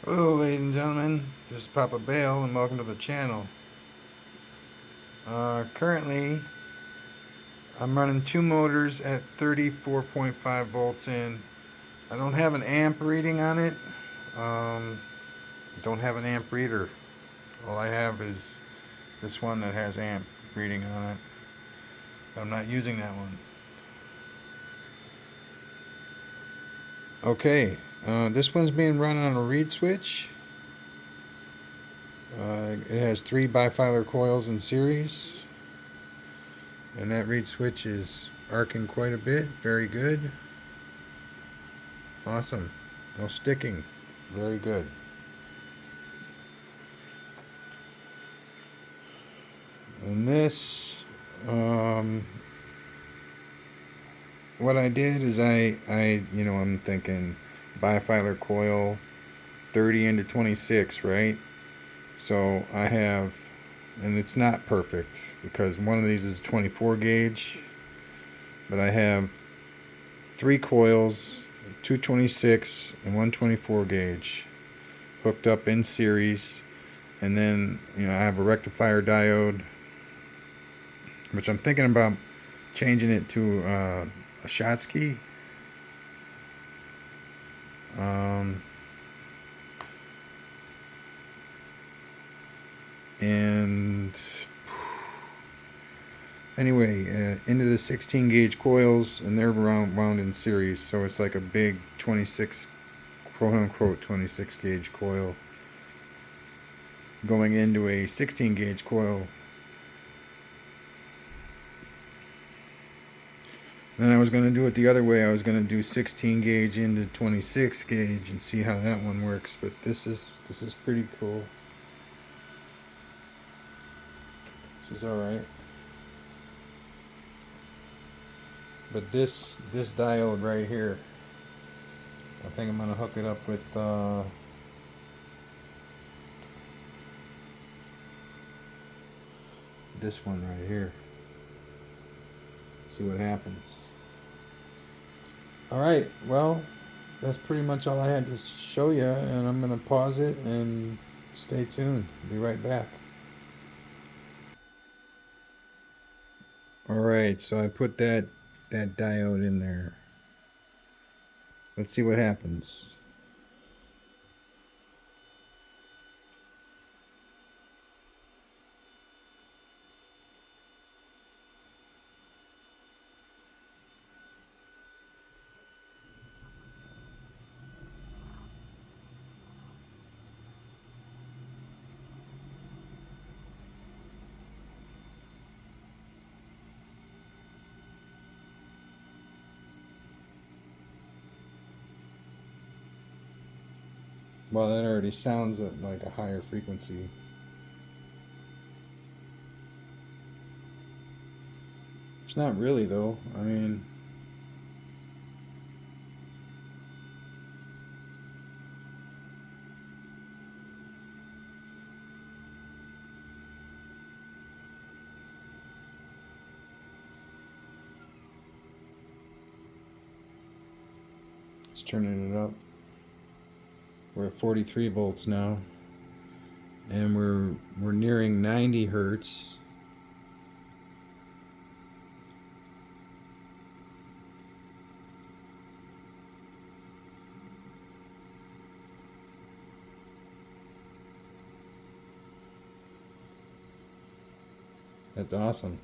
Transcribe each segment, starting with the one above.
Hello ladies and gentlemen, this is Papa Bale and welcome to the channel. Currently I'm running two motors at 34.5 volts in. I don't have an amp reading on it. Um, don't have an amp reader. All I have is this one that has amp reading on it. But I'm not using that one. Okay, this one's being run on a reed switch. It has three bifilar coils in series. And that reed switch is arcing quite a bit. Very good. Awesome. No sticking. Very good. And this, what I did is I'm thinking bifilar coil 30 into 26, right? So I have, and it's not perfect because one of these is 24 gauge, but I have three coils, 226 and 124 gauge hooked up in series. And then, I have a rectifier diode, which I'm thinking about changing it to a Schottky. And anyway, into the 16 gauge coils, and they're wound in series, so it's like a big 26, quote unquote, 26 gauge coil going into a 16 gauge coil. Then I was going to do it the other way. I was going to do 16 gauge into 26 gauge and see how that one works. But this is pretty cool. This is all right. But this diode right here, I think I'm going to hook it up with this one right here. See what happens. Alright, well, that's pretty much all I had to show you, and I'm going to pause it and stay tuned. Be right back. Alright, so I put that diode in there. Let's see what happens. Well, that already sounds at like a higher frequency. It's not really, though. I mean, it's turning it up. We're at 43 volts now, and we're nearing 90 hertz. That's awesome.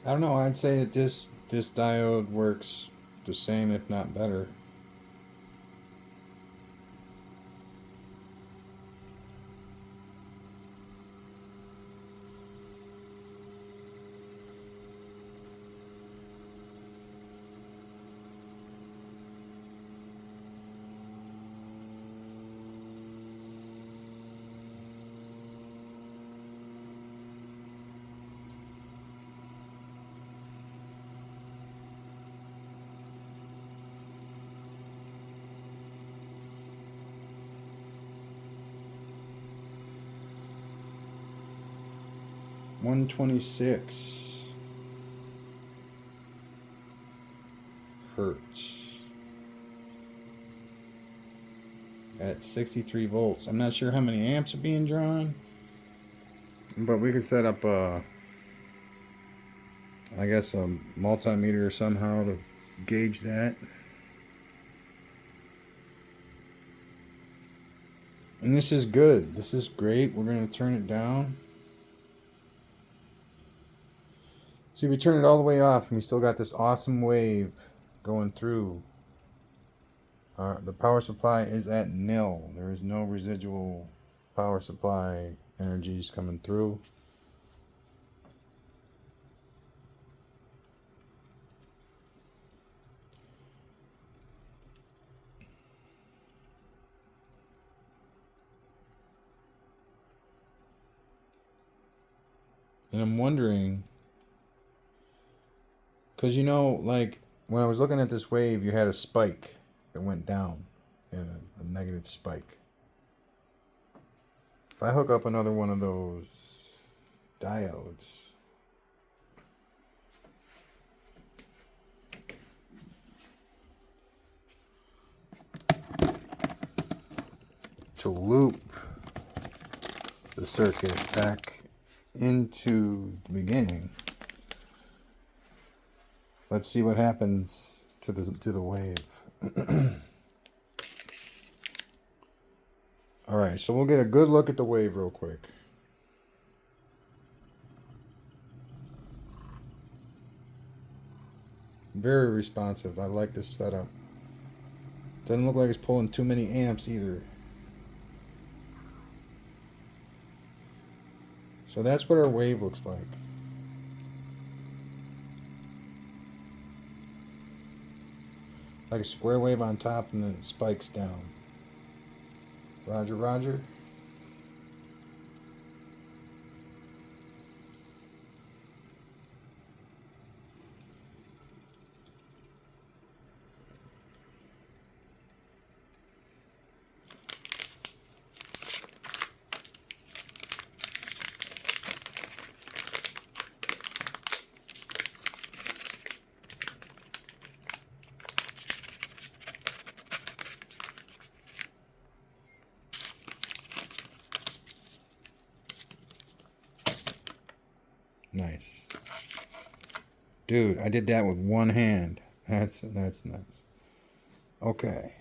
I don't know. I'd say that this diode works the same, if not better. One 26 hertz. at 63 volts. I'm not sure how many amps are being drawn, but we could set up I guess a multimeter somehow to gauge that. And this is good. This is great. We're going to turn it down. See, we turn it all the way off and we still got this awesome wave going through. The power supply is at nil. There is no residual power supply energies coming through. And I'm wondering, because like when I was looking at this wave, you had a spike that went down, and a negative spike. If I hook up another one of those diodes, to loop the circuit back into the beginning, let's see what happens to the wave. All right, so we'll get a good look at the wave real quick. Very responsive. I like this setup. Doesn't look like it's pulling too many amps either. So that's what our wave looks like. Like a square wave on top and then it spikes down. Roger, roger. Nice. Dude, I did that with one hand. That's nice. Okay.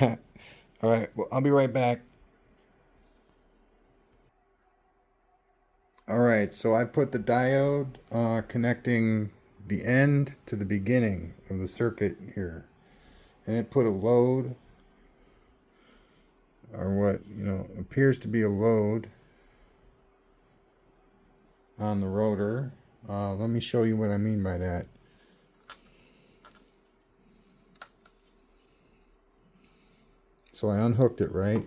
All right, well, I'll be right back. All right, so I put the diode connecting the end to the beginning of the circuit here. And it put a load, or what, appears to be a load on the rotor. Let me show you what I mean by that. So I unhooked it, right?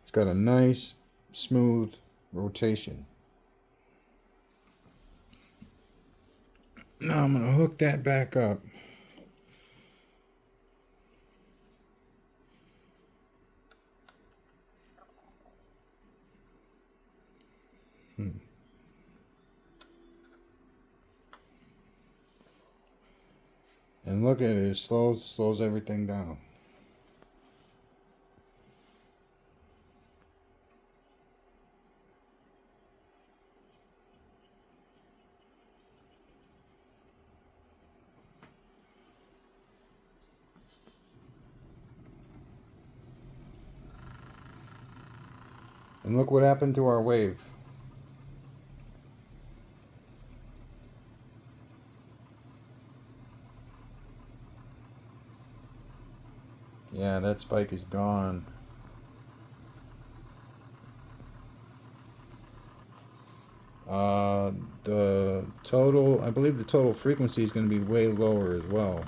It's got a nice, smooth rotation. Now I'm going to hook that back up. And look at it, it slows everything down. And look what happened to our wave. Yeah, that spike is gone. I believe the total frequency is going to be way lower as well.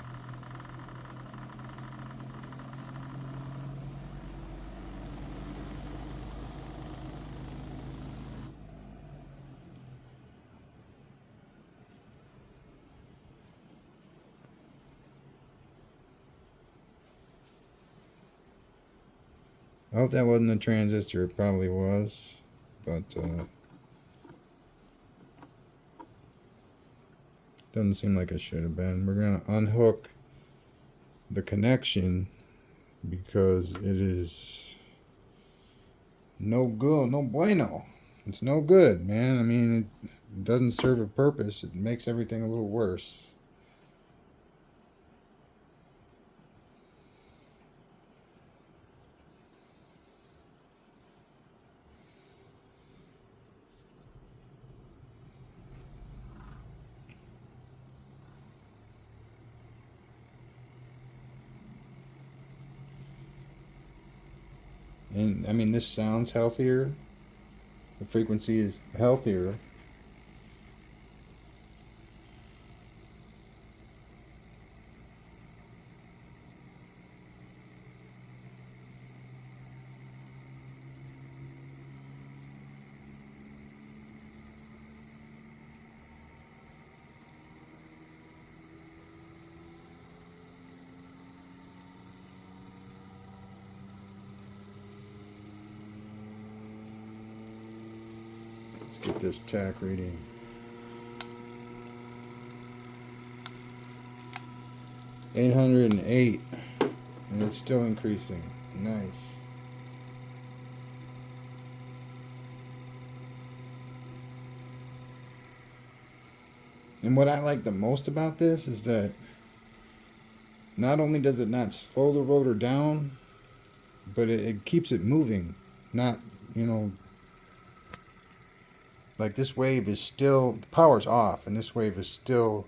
I hope that wasn't a transistor. It probably was, but doesn't seem like it should have been. We're gonna unhook the connection because it is no good, no bueno. It's no good, man. I mean, it doesn't serve a purpose. It makes everything a little worse. And I mean, this sounds healthier. The frequency is healthier. Let's get this tack reading. 808, and it's still increasing. Nice. And what I like the most about this is that not only does it not slow the rotor down, but it keeps it moving. Not, you know, like this wave is still, the power's off, and this wave is still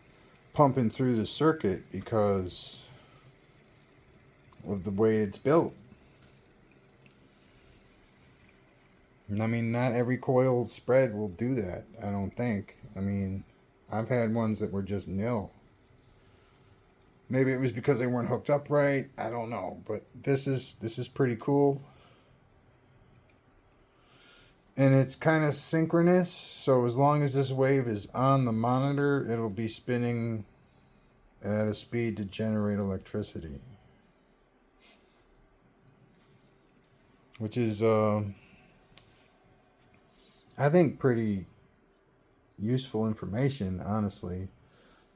pumping through the circuit because of the way it's built. I mean, not every coiled spread will do that, I don't think. I mean, I've had ones that were just nil. Maybe it was because they weren't hooked up right. I don't know, but this is pretty cool. And it's kind of synchronous, so as long as this wave is on the monitor, it'll be spinning at a speed to generate electricity. Which is, I think, pretty useful information, honestly,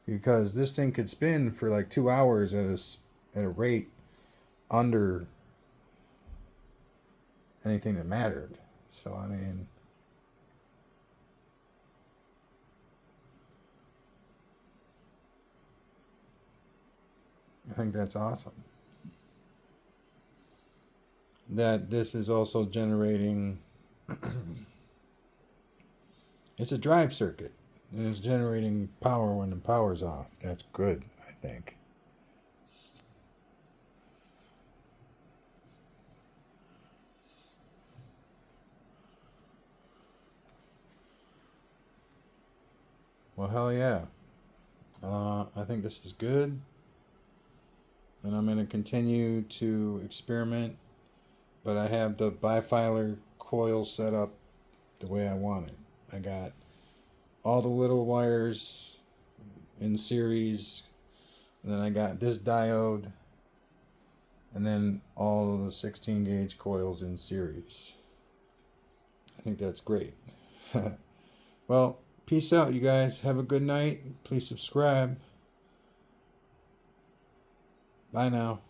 because this thing could spin for like 2 hours at a rate under anything that mattered. So, I mean, I think that's awesome. That this is also generating, it's a drive circuit, and it's generating power when the power's off. That's good, I think. Well, hell yeah. I think this is good, and I'm going to continue to experiment, but I have the bifilar coil set up the way I want it. I got all the little wires in series, and then I got this diode, and then all of the 16 gauge coils in series. I think that's great. Well, peace out, you guys. Have a good night. Please subscribe. Bye now.